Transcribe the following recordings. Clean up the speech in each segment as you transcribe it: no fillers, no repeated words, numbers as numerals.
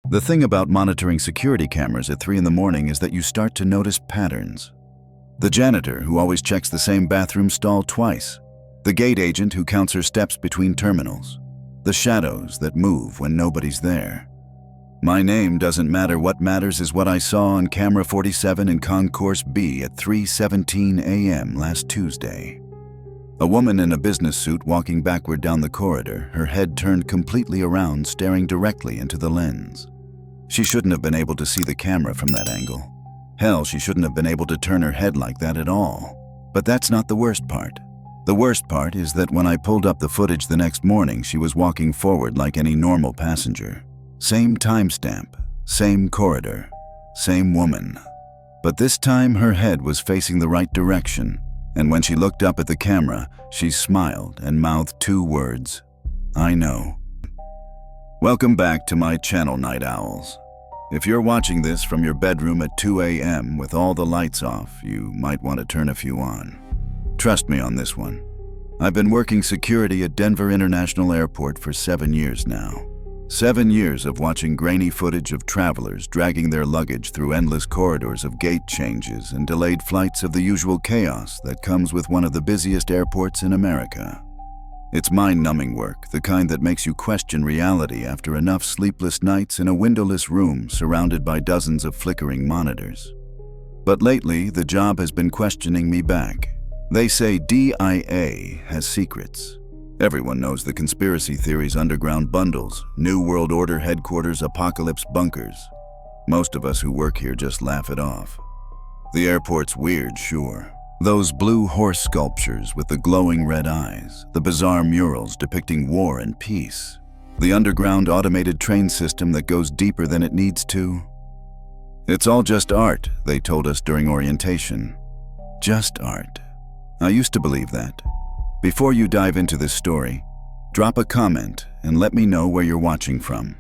The thing about monitoring security cameras at 3 in the morning is that you start to notice patterns. The janitor who always checks the same bathroom stall twice. The gate agent who counts her steps between terminals. The shadows that move when nobody's there. My name doesn't matter. What matters is what I saw on camera 47 in Concourse B at 3:17 a.m. last Tuesday. A woman in a business suit walking backward down the corridor, her head turned completely around, staring directly into the lens. She shouldn't have been able to see the camera from that angle. Hell, she shouldn't have been able to turn her head like that at all. But that's not the worst part. The worst part is that when I pulled up the footage the next morning, she was walking forward like any normal passenger. Same timestamp, same corridor, same woman. But this time her head was facing the right direction, and when she looked up at the camera, she smiled and mouthed 2 words, "I know." Welcome back to my channel, Night Owls. If you're watching this from your bedroom at 2 a.m. with all the lights off, you might want to turn a few on. Trust me on this one. I've been working security at Denver International Airport for 7 years now. 7 years of watching grainy footage of travelers dragging their luggage through endless corridors of gate changes and delayed flights of the usual chaos that comes with one of the busiest airports in America. It's mind-numbing work, the kind that makes you question reality after enough sleepless nights in a windowless room surrounded by dozens of flickering monitors. But lately, the job has been questioning me back. They say DIA has secrets. Everyone knows the conspiracy theories, underground bundles, New World Order headquarters, apocalypse bunkers. Most of us who work here just laugh it off. The airport's weird, sure. Those blue horse sculptures with the glowing red eyes, the bizarre murals depicting war and peace, the underground automated train system that goes deeper than it needs to. It's all just art, they told us during orientation. Just art. I used to believe that. Before you dive into this story, drop a comment and let me know where you're watching from.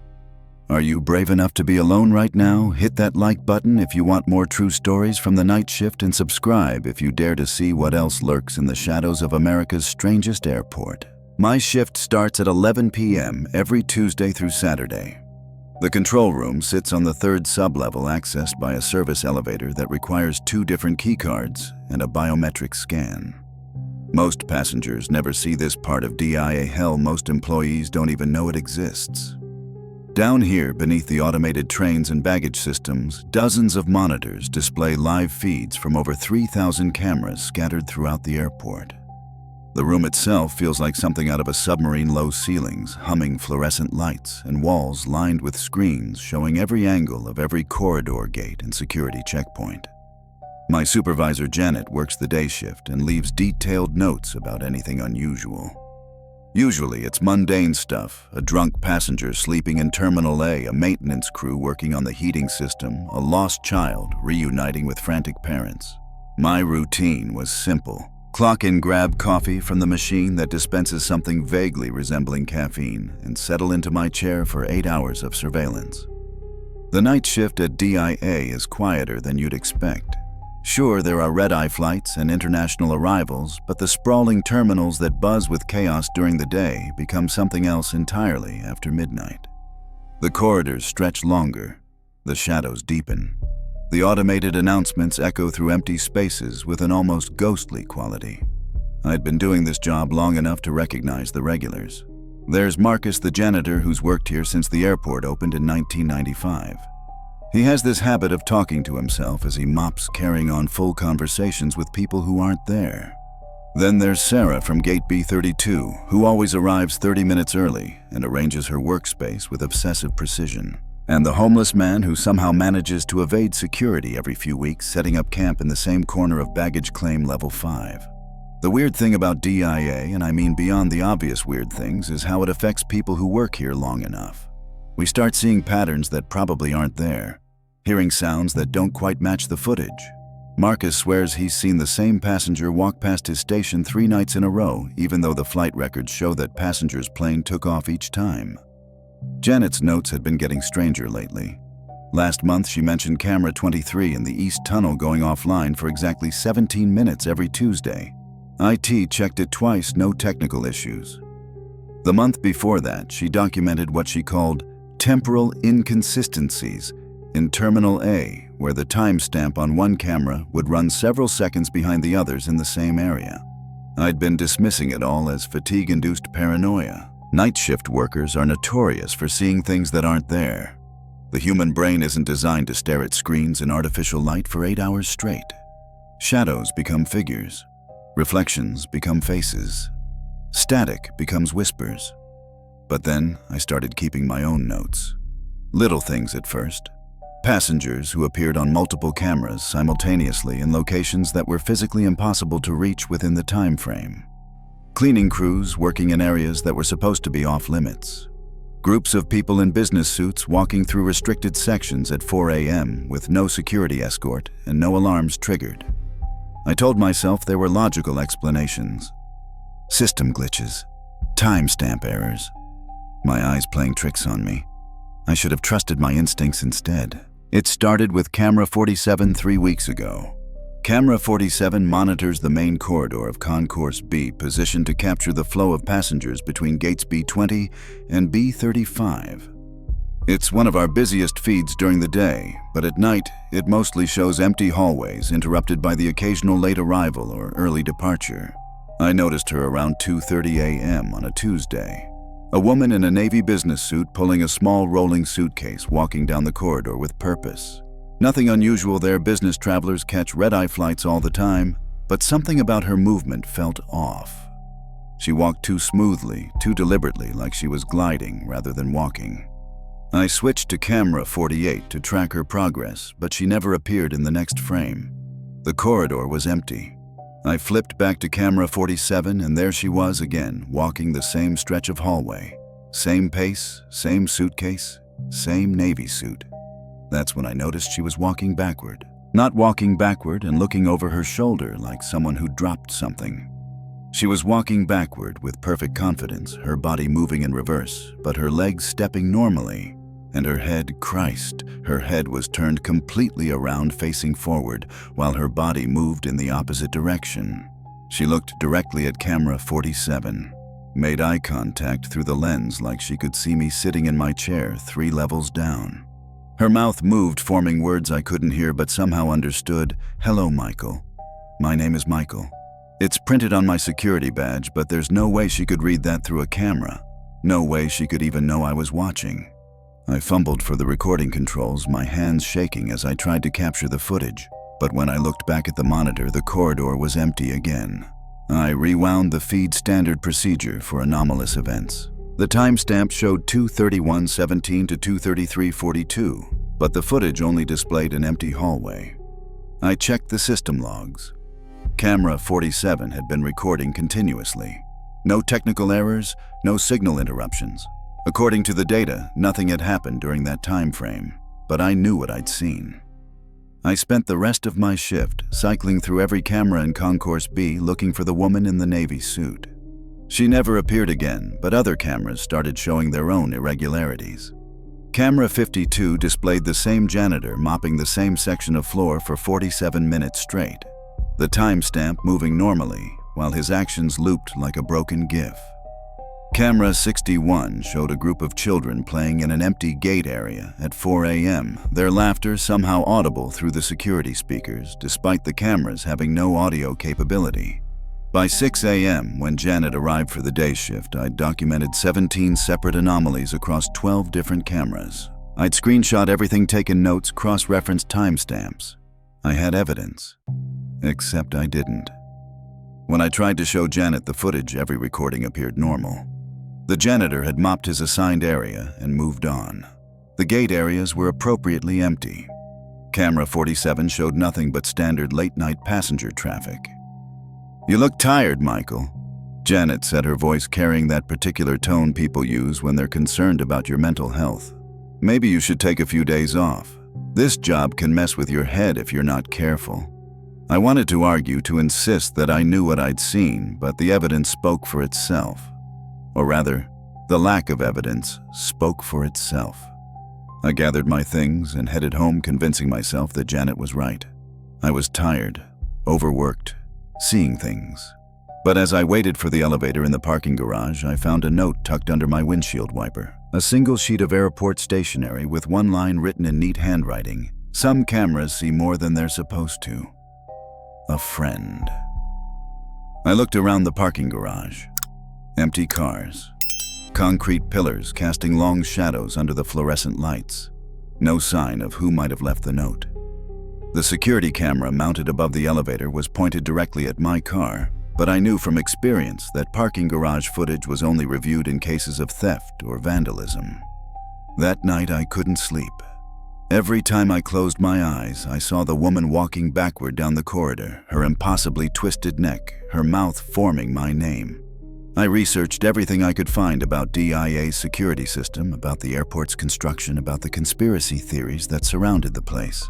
Are you brave enough to be alone right now? Hit that like button if you want more true stories from the night shift, and subscribe if you dare to see what else lurks in the shadows of America's strangest airport. My shift starts at 11 p.m. every Tuesday through Saturday. The control room sits on the 3rd sublevel, accessed by a service elevator that requires 2 different keycards and a biometric scan. Most passengers never see this part of DIA. Hell, most employees don't even know it exists. Down here, beneath the automated trains and baggage systems, dozens of monitors display live feeds from over 3,000 cameras scattered throughout the airport. The room itself feels like something out of a submarine. Low ceilings, humming fluorescent lights, and walls lined with screens showing every angle of every corridor, gate, and security checkpoint. My supervisor, Janet, works the day shift and leaves detailed notes about anything unusual. Usually it's mundane stuff: a drunk passenger sleeping in Terminal A, a maintenance crew working on the heating system, a lost child reuniting with frantic parents. My routine was simple. Clock in, grab coffee from the machine that dispenses something vaguely resembling caffeine, and settle into my chair for 8 hours of surveillance. The night shift at DIA is quieter than you'd expect. Sure, there are red-eye flights and international arrivals, but the sprawling terminals that buzz with chaos during the day become something else entirely after midnight. The corridors stretch longer, the shadows deepen. The automated announcements echo through empty spaces with an almost ghostly quality. I'd been doing this job long enough to recognize the regulars. There's Marcus, the janitor, who's worked here since the airport opened in 1995. He has this habit of talking to himself as he mops, carrying on full conversations with people who aren't there. Then there's Sarah from Gate B32, who always arrives 30 minutes early and arranges her workspace with obsessive precision. And the homeless man who somehow manages to evade security every few weeks, setting up camp in the same corner of baggage claim level 5. The weird thing about DIA, and I mean beyond the obvious weird things, is how it affects people who work here long enough. We start seeing patterns that probably aren't there, hearing sounds that don't quite match the footage. Marcus swears he's seen the same passenger walk past his station 3 nights in a row, even though the flight records show that passenger's plane took off each time. Janet's notes had been getting stranger lately. Last month, she mentioned camera 23 in the East Tunnel going offline for exactly 17 minutes every Tuesday. IT checked it twice, no technical issues. The month before that, she documented what she called Temporal inconsistencies in Terminal A, where the timestamp on one camera would run several seconds behind the others in the same area. I'd been dismissing it all as fatigue-induced paranoia. Night shift workers are notorious for seeing things that aren't there. The human brain isn't designed to stare at screens in artificial light for 8 hours straight. Shadows become figures. Reflections become faces. Static becomes whispers. But then I started keeping my own notes. Little things at first. Passengers who appeared on multiple cameras simultaneously in locations that were physically impossible to reach within the time frame. Cleaning crews working in areas that were supposed to be off limits. Groups of people in business suits walking through restricted sections at 4 a.m. with no security escort and no alarms triggered. I told myself there were logical explanations. System glitches. Timestamp errors. My eyes playing tricks on me. I should have trusted my instincts instead. It started with Camera 47 3 weeks ago. Camera 47 monitors the main corridor of Concourse B, positioned to capture the flow of passengers between gates B20 and B35. It's one of our busiest feeds during the day, but at night it mostly shows empty hallways interrupted by the occasional late arrival or early departure. I noticed her around 2:30 a.m. on a Tuesday. A woman in a Navy business suit pulling a small rolling suitcase walking down the corridor with purpose. Nothing unusual there. Business travelers catch red-eye flights all the time, but something about her movement felt off. She walked too smoothly, too deliberately, like she was gliding rather than walking. I switched to Camera 48 to track her progress, but she never appeared in the next frame. The corridor was empty. I flipped back to Camera 47, and there she was again, walking the same stretch of hallway. Same pace, same suitcase, same Navy suit. That's when I noticed she was walking backward. Not walking backward and looking over her shoulder like someone who dropped something. She was walking backward with perfect confidence, her body moving in reverse, but her legs stepping normally. And her head, Christ, her head was turned completely around facing forward while her body moved in the opposite direction. She looked directly at Camera 47, made eye contact through the lens like she could see me sitting in my chair 3 levels down. Her mouth moved, forming words I couldn't hear but somehow understood. "Hello, Michael. My name is Michael." It's printed on my security badge, but there's no way she could read that through a camera. No way she could even know I was watching. I fumbled for the recording controls, my hands shaking as I tried to capture the footage. But when I looked back at the monitor, the corridor was empty again. I rewound the feed standard procedure for anomalous events. The timestamp showed 2:31:17 to 2:33:42, but the footage only displayed an empty hallway. I checked the system logs. Camera 47 had been recording continuously. No technical errors, no signal interruptions. According to the data, nothing had happened during that time frame, but I knew what I'd seen. I spent the rest of my shift cycling through every camera in Concourse B looking for the woman in the Navy suit. She never appeared again, but other cameras started showing their own irregularities. Camera 52 displayed the same janitor mopping the same section of floor for 47 minutes straight, the timestamp moving normally while his actions looped like a broken GIF. Camera 61 showed a group of children playing in an empty gate area at 4 a.m., their laughter somehow audible through the security speakers, despite the cameras having no audio capability. By 6 a.m., when Janet arrived for the day shift, I'd documented 17 separate anomalies across 12 different cameras. I'd screenshot everything, taken notes, cross-referenced timestamps. I had evidence. Except I didn't. When I tried to show Janet the footage, every recording appeared normal. The janitor had mopped his assigned area and moved on. The gate areas were appropriately empty. Camera 47 showed nothing but standard late-night passenger traffic. "You look tired, Michael," Janet said, her voice carrying that particular tone people use when they're concerned about your mental health. "Maybe you should take a few days off. This job can mess with your head if you're not careful." I wanted to argue, to insist that I knew what I'd seen, but the evidence spoke for itself. Or rather, the lack of evidence spoke for itself. I gathered my things and headed home, convincing myself that Janet was right. I was tired, overworked, seeing things. But as I waited for the elevator in the parking garage, I found a note tucked under my windshield wiper. A single sheet of airport stationery with one line written in neat handwriting. Some cameras see more than they're supposed to. A friend. I looked around the parking garage. Empty cars. Concrete pillars casting long shadows under the fluorescent lights. No sign of who might have left the note. The security camera mounted above the elevator was pointed directly at my car, but I knew from experience that parking garage footage was only reviewed in cases of theft or vandalism. That night I couldn't sleep. Every time I closed my eyes, I saw the woman walking backward down the corridor, her impossibly twisted neck, her mouth forming my name. I researched everything I could find about DIA's security system, about the airport's construction, about the conspiracy theories that surrounded the place.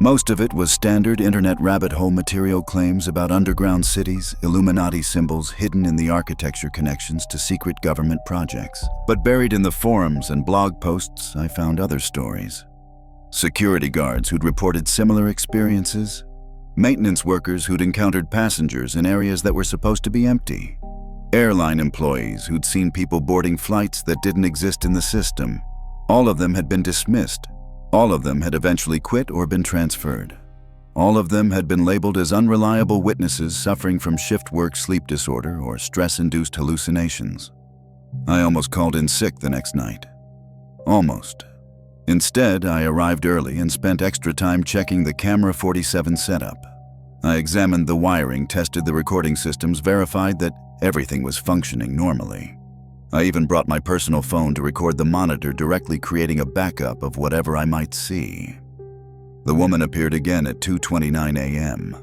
Most of it was standard internet rabbit hole material claims about underground cities, Illuminati symbols hidden in the architecture connections to secret government projects. But buried in the forums and blog posts, I found other stories. Security guards who'd reported similar experiences, maintenance workers who'd encountered passengers in areas that were supposed to be empty, airline employees who'd seen people boarding flights that didn't exist in the system. All of them had been dismissed. All of them had eventually quit or been transferred. All of them had been labeled as unreliable witnesses suffering from shift work sleep disorder or stress-induced hallucinations. I almost called in sick the next night. Almost. Instead, I arrived early and spent extra time checking the Camera 47 setup. I examined the wiring, tested the recording systems, verified that everything was functioning normally. I even brought my personal phone to record the monitor directly, creating a backup of whatever I might see. The woman appeared again at 2:29 a.m.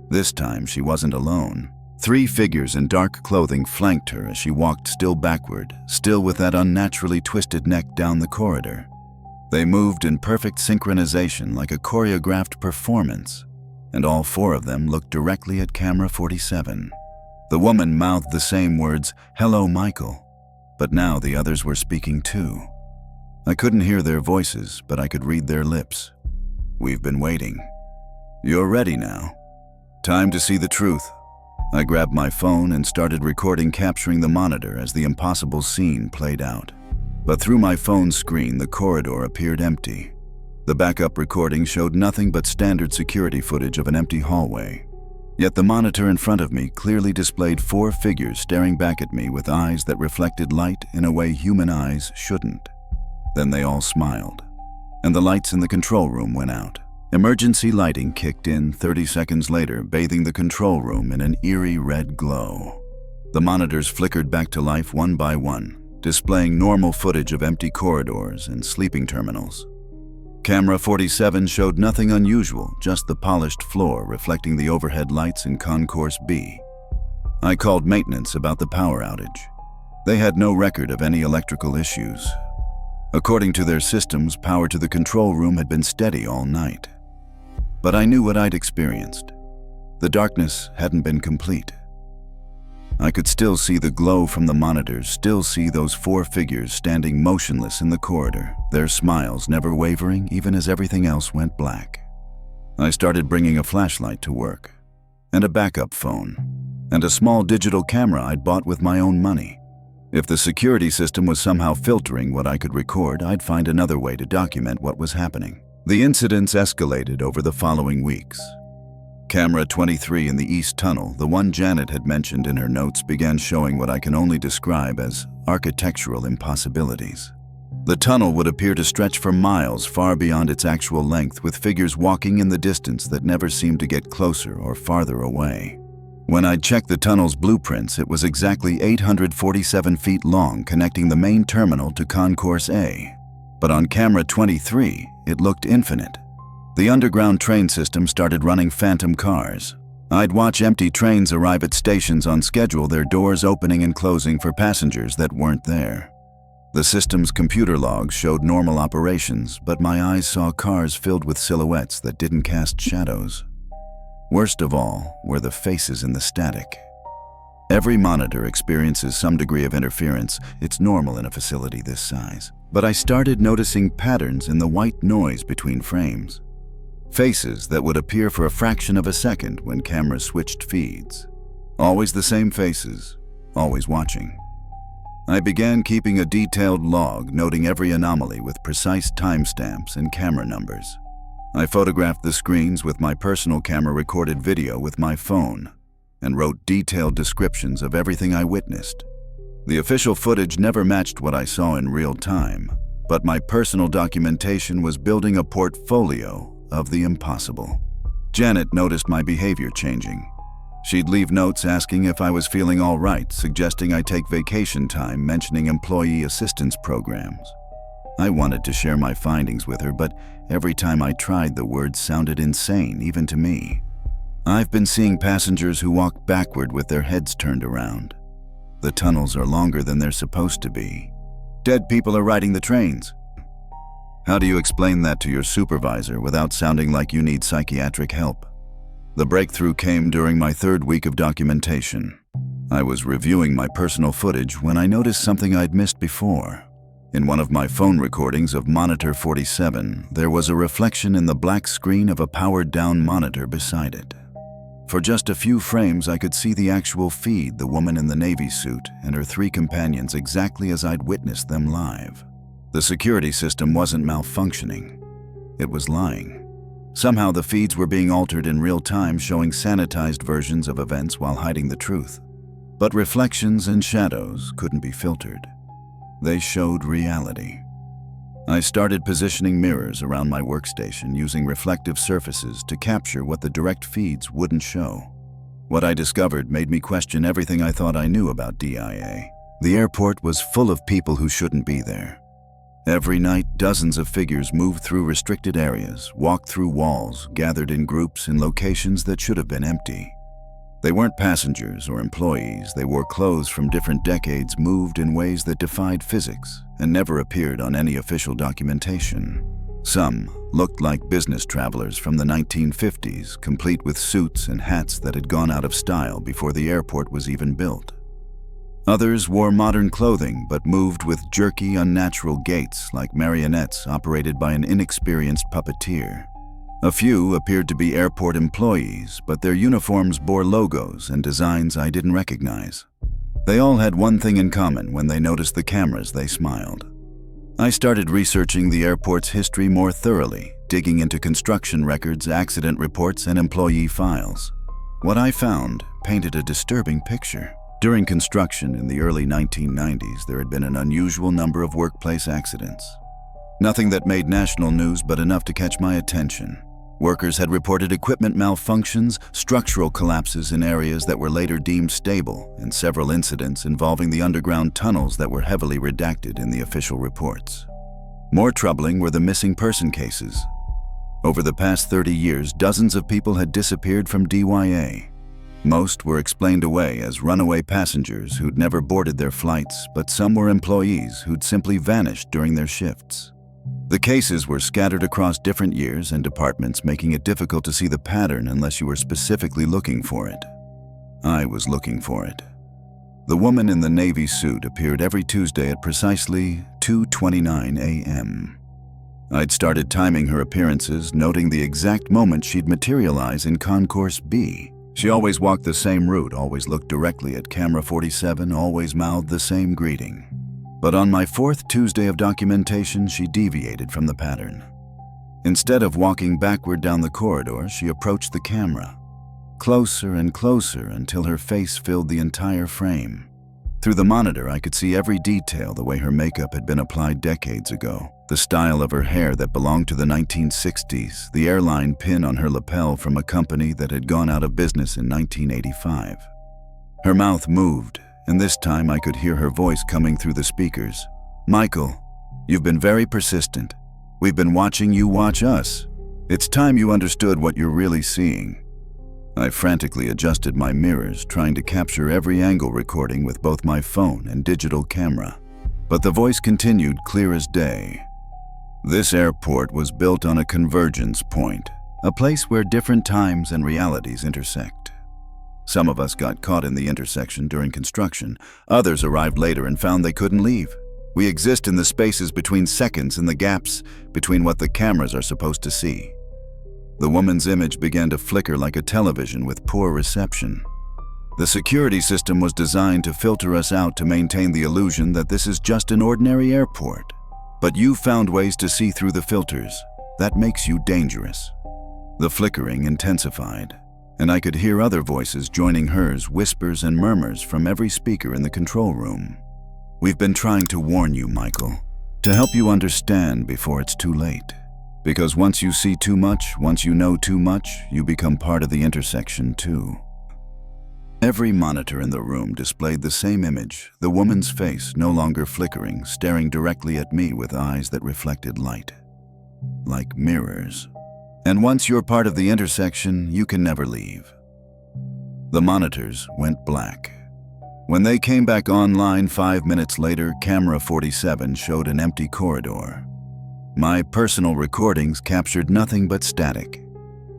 This time she wasn't alone. 3 figures in dark clothing flanked her as she walked still backward, still with that unnaturally twisted neck down the corridor. They moved in perfect synchronization like a choreographed performance, and all 4 of them looked directly at Camera 47. The woman mouthed the same words, "Hello, Michael." But now the others were speaking too. I couldn't hear their voices, but I could read their lips. "We've been waiting. You're ready now. Time to see the truth." I grabbed my phone and started recording, capturing the monitor as the impossible scene played out. But through my phone screen, the corridor appeared empty. The backup recording showed nothing but standard security footage of an empty hallway. Yet the monitor in front of me clearly displayed 4 figures staring back at me with eyes that reflected light in a way human eyes shouldn't. Then they all smiled, and the lights in the control room went out. Emergency lighting kicked in 30 seconds later, bathing the control room in an eerie red glow. The monitors flickered back to life one by one, displaying normal footage of empty corridors and sleeping terminals. Camera 47 showed nothing unusual, just the polished floor reflecting the overhead lights in Concourse B. I called maintenance about the power outage. They had no record of any electrical issues. According to their systems, power to the control room had been steady all night. But I knew what I'd experienced. The darkness hadn't been complete. I could still see the glow from the monitors, still see those 4 figures standing motionless in the corridor, their smiles never wavering even as everything else went black. I started bringing a flashlight to work, and a backup phone, and a small digital camera I'd bought with my own money. If the security system was somehow filtering what I could record, I'd find another way to document what was happening. The incidents escalated over the following weeks. Camera 23 in the East Tunnel, the one Janet had mentioned in her notes, began showing what I can only describe as architectural impossibilities. The tunnel would appear to stretch for miles far beyond its actual length, with figures walking in the distance that never seemed to get closer or farther away. When I'd checked the tunnel's blueprints, it was exactly 847 feet long, connecting the main terminal to Concourse A. But on Camera 23, it looked infinite. The underground train system started running phantom cars. I'd watch empty trains arrive at stations on schedule, their doors opening and closing for passengers that weren't there. The system's computer logs showed normal operations, but my eyes saw cars filled with silhouettes that didn't cast shadows. Worst of all were the faces in the static. Every monitor experiences some degree of interference. It's normal in a facility this size. But I started noticing patterns in the white noise between frames. Faces that would appear for a fraction of a second when cameras switched feeds. Always the same faces, always watching. I began keeping a detailed log, noting every anomaly with precise timestamps and camera numbers. I photographed the screens with my personal camera, recorded video with my phone, and wrote detailed descriptions of everything I witnessed. The official footage never matched what I saw in real time, but my personal documentation was building a portfolio of the impossible. Janet noticed my behavior changing. She'd leave notes asking if I was feeling all right, suggesting I take vacation time, mentioning employee assistance programs. I wanted to share my findings with her, but every time I tried, the words sounded insane, even to me. I've been seeing passengers who walk backward with their heads turned around. The tunnels are longer than they're supposed to be. Dead people are riding the trains. How do you explain that to your supervisor without sounding like you need psychiatric help? The breakthrough came during my third week of documentation. I was reviewing my personal footage when I noticed something I'd missed before. In one of my phone recordings of Monitor 47, there was a reflection in the black screen of a powered-down monitor beside it. For just a few frames, I could see the actual feed, the woman in the Navy suit and her 3 companions exactly as I'd witnessed them live. The security system wasn't malfunctioning. It was lying. Somehow the feeds were being altered in real time, showing sanitized versions of events while hiding the truth. But reflections and shadows couldn't be filtered. They showed reality. I started positioning mirrors around my workstation, using reflective surfaces to capture what the direct feeds wouldn't show. What I discovered made me question everything I thought I knew about DIA. The airport was full of people who shouldn't be there. Every night, dozens of figures moved through restricted areas, walked through walls, gathered in groups in locations that should have been empty. They weren't passengers or employees. They wore clothes from different decades, moved in ways that defied physics, and never appeared on any official documentation. Some looked like business travelers from the 1950s, complete with suits and hats that had gone out of style before the airport was even built. Others wore modern clothing but moved with jerky, unnatural gaits like marionettes operated by an inexperienced puppeteer. A few appeared to be airport employees, but their uniforms bore logos and designs I didn't recognize. They all had one thing in common: when they noticed the cameras, they smiled. I started researching the airport's history more thoroughly, digging into construction records, accident reports, and employee files. What I found painted a disturbing picture. During construction in the early 1990s, there had been an unusual number of workplace accidents. Nothing that made national news, but enough to catch my attention. Workers had reported equipment malfunctions, structural collapses in areas that were later deemed stable, and several incidents involving the underground tunnels that were heavily redacted in the official reports. More troubling were the missing person cases. Over the past 30 years, dozens of people had disappeared from DYA. Most were explained away as runaway passengers who'd never boarded their flights, but some were employees who'd simply vanished during their shifts. The cases were scattered across different years and departments, making it difficult to see the pattern unless you were specifically looking for it. I was looking for it. The woman in the Navy suit appeared every Tuesday at precisely 2:29 a.m. I'd started timing her appearances, noting the exact moment she'd materialize in Concourse B. She always walked the same route, always looked directly at camera 47, always mouthed the same greeting. But on my 4th Tuesday of documentation, she deviated from the pattern. Instead of walking backward down the corridor, she approached the camera. Closer and closer until her face filled the entire frame. Through the monitor, I could see every detail: the way her makeup had been applied decades ago, the style of her hair that belonged to the 1960s, the airline pin on her lapel from a company that had gone out of business in 1985. Her mouth moved, and this time I could hear her voice coming through the speakers. "Michael, you've been very persistent. We've been watching you watch us. It's time you understood what you're really seeing." I frantically adjusted my mirrors, trying to capture every angle recording with both my phone and digital camera. But the voice continued clear as day. This airport was built on a convergence point, a place where different times and realities intersect. Some of us got caught in the intersection during construction. Others arrived later and found they couldn't leave. We exist in the spaces between seconds and the gaps between what the cameras are supposed to see. The woman's image began to flicker like a television with poor reception. The security system was designed to filter us out to maintain the illusion that this is just an ordinary airport. But you found ways to see through the filters. That makes you dangerous. The flickering intensified, and I could hear other voices joining hers, whispers and murmurs from every speaker in the control room. We've been trying to warn you, Michael, to help you understand before it's too late. Because once you see too much, once you know too much, you become part of the intersection too. Every monitor in the room displayed the same image, the woman's face no longer flickering, staring directly at me with eyes that reflected light, like mirrors. And once you're part of the intersection, you can never leave. The monitors went black. When they came back online 5 minutes later, camera 47 showed an empty corridor. My personal recordings captured nothing but static,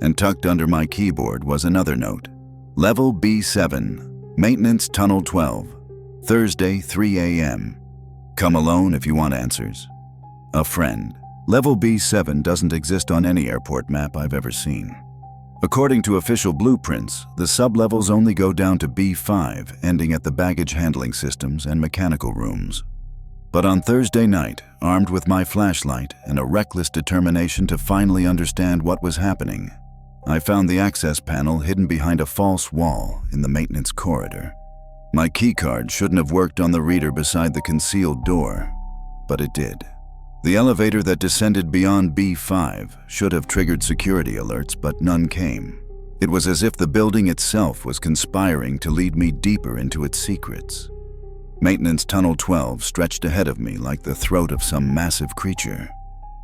and tucked under my keyboard was another note. Level B7, Maintenance Tunnel 12, Thursday 3 a.m. Come alone if you want answers. A friend. Level B7 doesn't exist on any airport map I've ever seen. According to official blueprints, the sublevels only go down to B5, ending at the baggage handling systems and mechanical rooms. But on Thursday night, armed with my flashlight and a reckless determination to finally understand what was happening, I found the access panel hidden behind a false wall in the maintenance corridor. My keycard shouldn't have worked on the reader beside the concealed door, but it did. The elevator that descended beyond B5 should have triggered security alerts, but none came. It was as if the building itself was conspiring to lead me deeper into its secrets. Maintenance Tunnel 12 stretched ahead of me like the throat of some massive creature.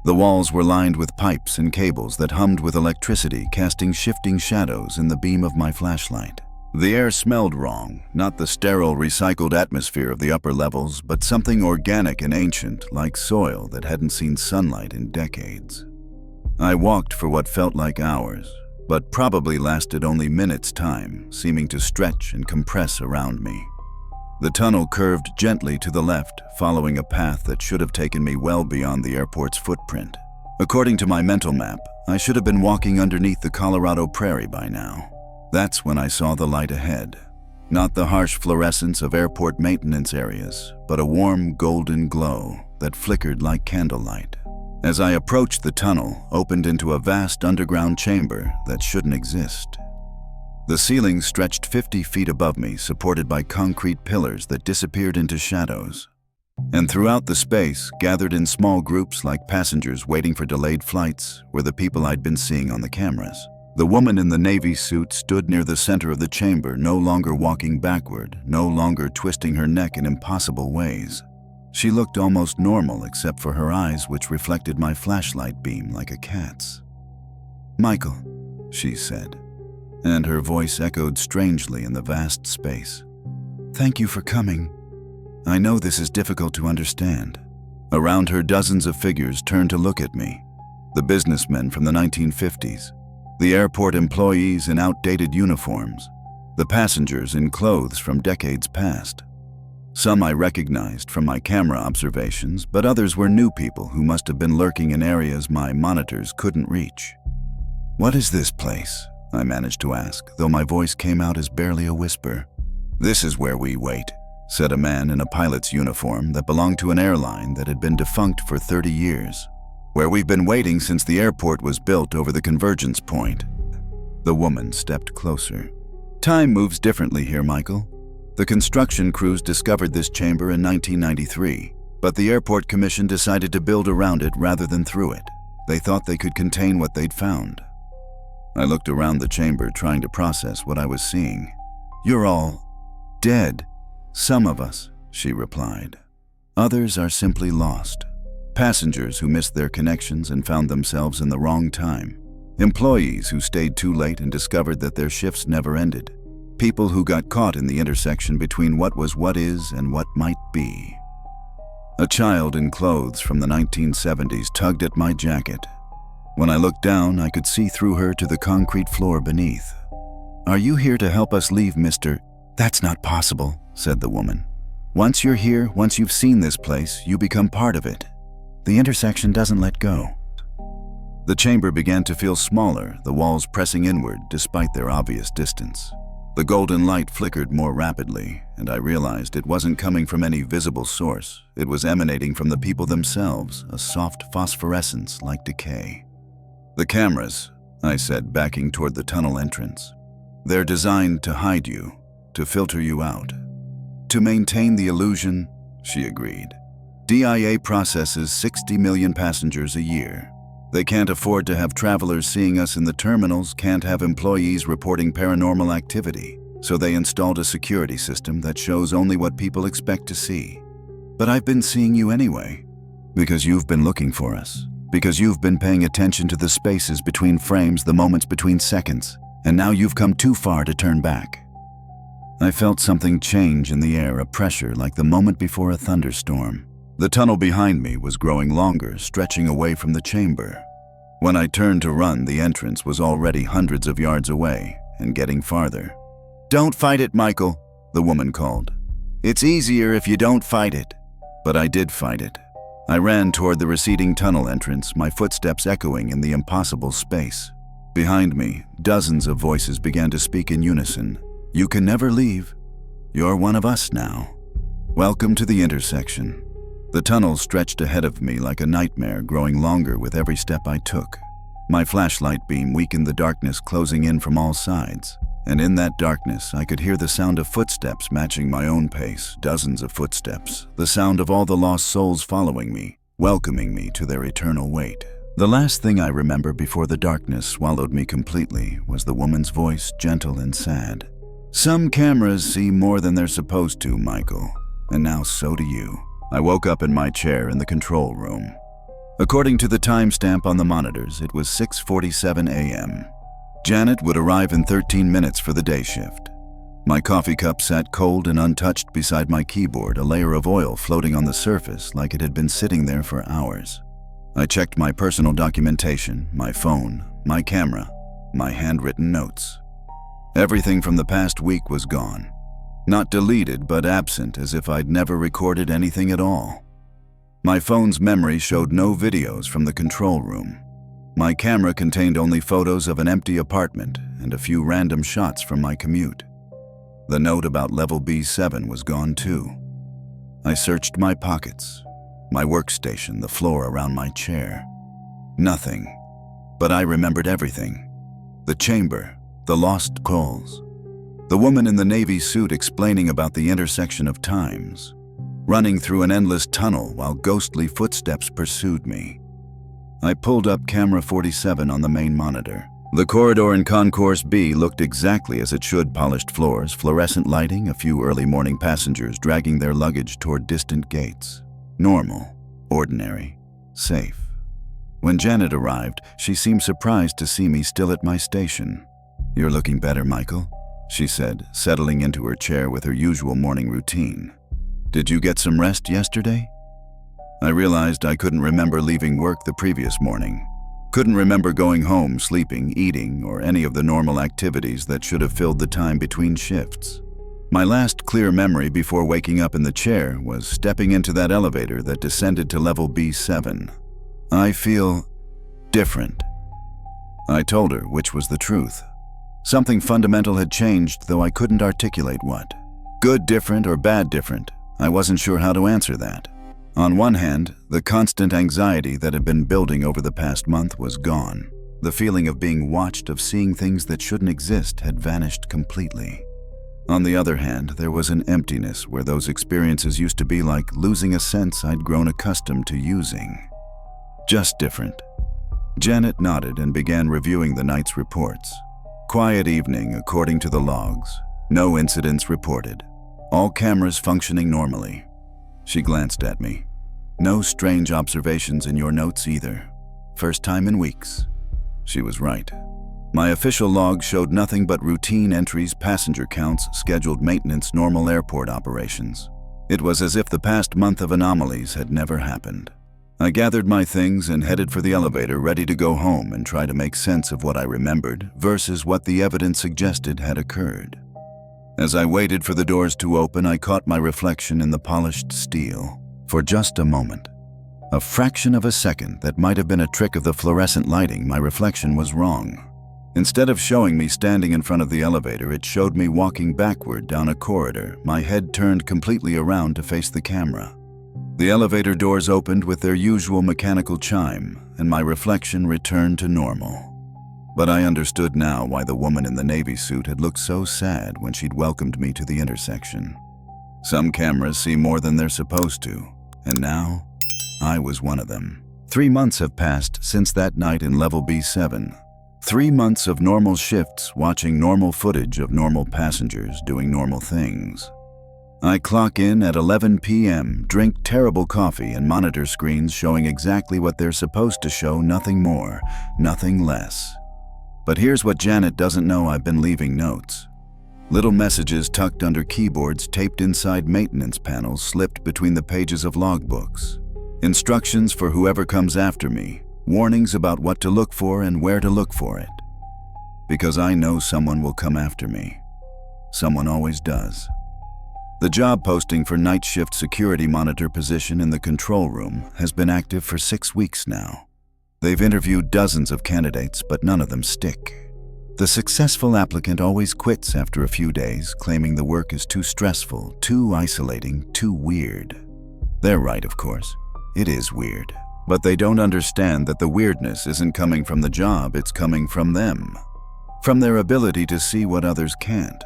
The walls were lined with pipes and cables that hummed with electricity, casting shifting shadows in the beam of my flashlight. The air smelled wrong, not the sterile, recycled atmosphere of the upper levels, but something organic and ancient, like soil that hadn't seen sunlight in decades. I walked for what felt like hours, but probably lasted only minutes' time, seeming to stretch and compress around me. The tunnel curved gently to the left, following a path that should have taken me well beyond the airport's footprint. According to my mental map, I should have been walking underneath the Colorado prairie by now. That's when I saw the light ahead. Not the harsh fluorescence of airport maintenance areas, but a warm golden glow that flickered like candlelight. As I approached, the tunnel opened into a vast underground chamber that shouldn't exist. The ceiling stretched 50 feet above me, supported by concrete pillars that disappeared into shadows. And throughout the space, gathered in small groups like passengers waiting for delayed flights, were the people I'd been seeing on the cameras. The woman in the navy suit stood near the center of the chamber, no longer walking backward, no longer twisting her neck in impossible ways. She looked almost normal except for her eyes, which reflected my flashlight beam like a cat's. "Michael," she said, and her voice echoed strangely in the vast space. "Thank you for coming. I know this is difficult to understand." Around her, dozens of figures turned to look at me. The businessmen from the 1950s, the airport employees in outdated uniforms, the passengers in clothes from decades past. Some I recognized from my camera observations, but others were new people who must have been lurking in areas my monitors couldn't reach. "What is this place?" I managed to ask, though my voice came out as barely a whisper. "This is where we wait," said a man in a pilot's uniform that belonged to an airline that had been defunct for 30 years. "Where we've been waiting since the airport was built over the convergence point." The woman stepped closer. "Time moves differently here, Michael. The construction crews discovered this chamber in 1993, but the airport commission decided to build around it rather than through it. They thought they could contain what they'd found." I looked around the chamber, trying to process what I was seeing. "You're all dead." "Some of us," she replied. "Others are simply lost. Passengers who missed their connections and found themselves in the wrong time. Employees who stayed too late and discovered that their shifts never ended. People who got caught in the intersection between what was, what is, and what might be." A child in clothes from the 1970s tugged at my jacket. When I looked down, I could see through her to the concrete floor beneath. "Are you here to help us leave, Mr.?" "That's not possible," said the woman. "Once you're here, once you've seen this place, you become part of it. The intersection doesn't let go." The chamber began to feel smaller, the walls pressing inward despite their obvious distance. The golden light flickered more rapidly, and I realized it wasn't coming from any visible source. It was emanating from the people themselves, a soft phosphorescence like decay. "The cameras," I said, backing toward the tunnel entrance. "They're designed to hide you, to filter you out. To maintain the illusion," she agreed. "DIA processes 60 million passengers a year. They can't afford to have travelers seeing us in the terminals, can't have employees reporting paranormal activity, so they installed a security system that shows only what people expect to see. But I've been seeing you anyway, because you've been looking for us, because you've been paying attention to the spaces between frames, the moments between seconds, and now you've come too far to turn back." I felt something change in the air, a pressure like the moment before a thunderstorm. The tunnel behind me was growing longer, stretching away from the chamber. When I turned to run, the entrance was already hundreds of yards away and getting farther. "Don't fight it, Michael," the woman called. "It's easier if you don't fight it." But I did fight it. I ran toward the receding tunnel entrance, my footsteps echoing in the impossible space. Behind me, dozens of voices began to speak in unison. "You can never leave. You're one of us now. Welcome to the intersection." The tunnel stretched ahead of me like a nightmare, growing longer with every step I took. My flashlight beam weakened the darkness closing in from all sides, and in that darkness I could hear the sound of footsteps matching my own pace, dozens of footsteps, the sound of all the lost souls following me, welcoming me to their eternal wait. The last thing I remember before the darkness swallowed me completely was the woman's voice, gentle and sad. "Some cameras see more than they're supposed to, Michael, and now so do you." I woke up in my chair in the control room. According to the timestamp on the monitors, it was 6:47 a.m. Janet would arrive in 13 minutes for the day shift. My coffee cup sat cold and untouched beside my keyboard, a layer of oil floating on the surface like it had been sitting there for hours. I checked my personal documentation, my phone, my camera, my handwritten notes. Everything from the past week was gone. Not deleted, but absent, as if I'd never recorded anything at all. My phone's memory showed no videos from the control room. My camera contained only photos of an empty apartment and a few random shots from my commute. The note about level B7 was gone too. I searched my pockets, my workstation, the floor around my chair. Nothing. But I remembered everything. The chamber, the lost calls. The woman in the navy suit explaining about the intersection of times, running through an endless tunnel while ghostly footsteps pursued me. I pulled up camera 47 on the main monitor. The corridor in Concourse B looked exactly as it should: polished floors, fluorescent lighting, a few early morning passengers dragging their luggage toward distant gates. Normal, ordinary, safe. When Janet arrived, she seemed surprised to see me still at my station. "You're looking better, Michael," she said, settling into her chair with her usual morning routine. "Did you get some rest yesterday?" I realized I couldn't remember leaving work the previous morning. Couldn't remember going home, sleeping, eating, or any of the normal activities that should have filled the time between shifts. My last clear memory before waking up in the chair was stepping into that elevator that descended to level B7. "I feel different," I told her, which was the truth. Something fundamental had changed, though I couldn't articulate what. Good different or bad different, I wasn't sure how to answer that. On one hand, the constant anxiety that had been building over the past month was gone. The feeling of being watched, of seeing things that shouldn't exist, had vanished completely. On the other hand, there was an emptiness where those experiences used to be, like losing a sense I'd grown accustomed to using. Just different. Janet nodded and began reviewing the night's reports. Quiet evening according to the logs. No incidents reported. All cameras functioning normally. She glanced at me. "No strange observations in your notes either. First time in weeks." She was right. My official log showed nothing but routine entries, passenger counts, scheduled maintenance, normal airport operations. It was as if the past month of anomalies had never happened. I gathered my things and headed for the elevator, ready to go home and try to make sense of what I remembered versus what the evidence suggested had occurred. As I waited for the doors to open, I caught my reflection in the polished steel. For just a moment, a fraction of a second that might have been a trick of the fluorescent lighting, my reflection was wrong. Instead of showing me standing in front of the elevator, it showed me walking backward down a corridor, my head turned completely around to face the camera. The elevator doors opened with their usual mechanical chime, and my reflection returned to normal. But I understood now why the woman in the navy suit had looked so sad when she'd welcomed me to the intersection. Some cameras see more than they're supposed to, and now, I was one of them. 3 months have passed since that night in Level B7. 3 months of normal shifts, watching normal footage of normal passengers doing normal things. I clock in at 11 p.m., drink terrible coffee, and monitor screens showing exactly what they're supposed to show, nothing more, nothing less. But here's what Janet doesn't know: I've been leaving notes. Little messages tucked under keyboards, taped inside maintenance panels, slipped between the pages of logbooks. Instructions for whoever comes after me, warnings about what to look for and where to look for it. Because I know someone will come after me. Someone always does. The job posting for night shift security monitor position in the control room has been active for 6 weeks now. They've interviewed dozens of candidates, but none of them stick. The successful applicant always quits after a few days, claiming the work is too stressful, too isolating, too weird. They're right, of course. It is weird. But they don't understand that the weirdness isn't coming from the job, it's coming from them. From their ability to see what others can't.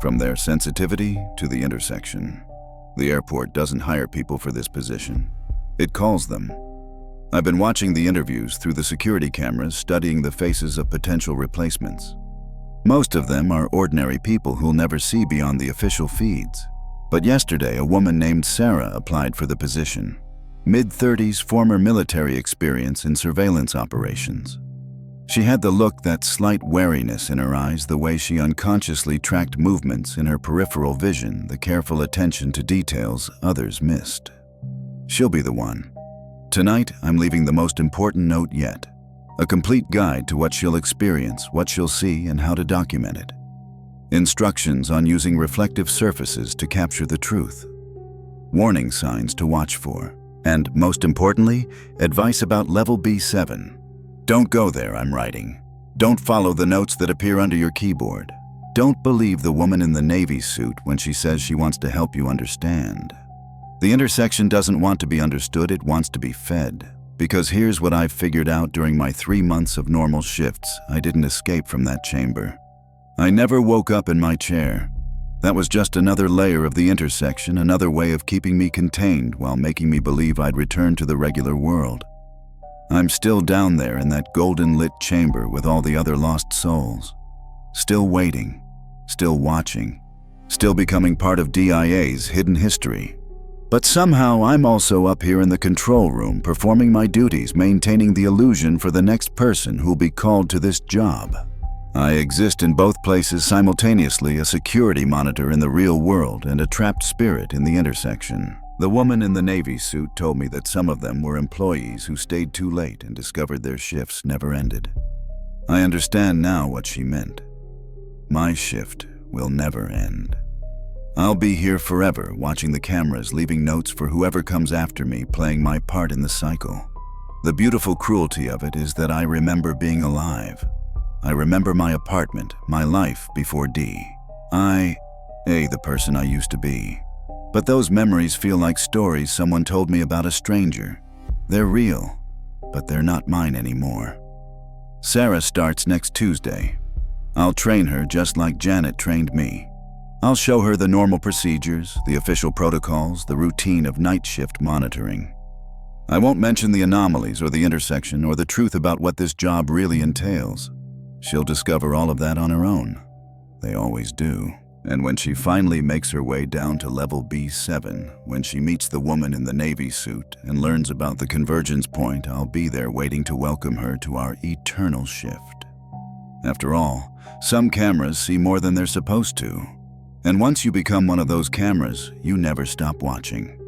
From their sensitivity to the intersection. The airport doesn't hire people for this position. It calls them. I've been watching the interviews through the security cameras, studying the faces of potential replacements. Most of them are ordinary people who'll never see beyond the official feeds. But yesterday, a woman named Sarah applied for the position. Mid-30s, former military experience in surveillance operations. She had the look, that slight wariness in her eyes, the way she unconsciously tracked movements in her peripheral vision, the careful attention to details others missed. She'll be the one. Tonight, I'm leaving the most important note yet. A complete guide to what she'll experience, what she'll see, and how to document it. Instructions on using reflective surfaces to capture the truth. Warning signs to watch for. And, most importantly, advice about Level B7. Don't go there, I'm writing. Don't follow the notes that appear under your keyboard. Don't believe the woman in the navy suit when she says she wants to help you understand. The intersection doesn't want to be understood, it wants to be fed. Because here's what I've figured out during my 3 months of normal shifts: I didn't escape from that chamber. I never woke up in my chair. That was just another layer of the intersection, another way of keeping me contained while making me believe I'd return to the regular world. I'm still down there in that golden-lit chamber with all the other lost souls. Still waiting, still watching, still becoming part of DIA's hidden history. But somehow I'm also up here in the control room, performing my duties, maintaining the illusion for the next person who'll be called to this job. I exist in both places simultaneously, a security monitor in the real world and a trapped spirit in the intersection. The woman in the navy suit told me that some of them were employees who stayed too late and discovered their shifts never ended. I understand now what she meant. My shift will never end. I'll be here forever, watching the cameras, leaving notes for whoever comes after me, playing my part in the cycle. The beautiful cruelty of it is that I remember being alive. I remember my apartment, my life before D. The person I used to be. But those memories feel like stories someone told me about a stranger. They're real, but they're not mine anymore. Sarah starts next Tuesday. I'll train her just like Janet trained me. I'll show her the normal procedures, the official protocols, the routine of night shift monitoring. I won't mention the anomalies or the intersection or the truth about what this job really entails. She'll discover all of that on her own. They always do. And when she finally makes her way down to Level B7, when she meets the woman in the navy suit and learns about the convergence point, I'll be there waiting to welcome her to our eternal shift. After all, some cameras see more than they're supposed to. And once you become one of those cameras, you never stop watching.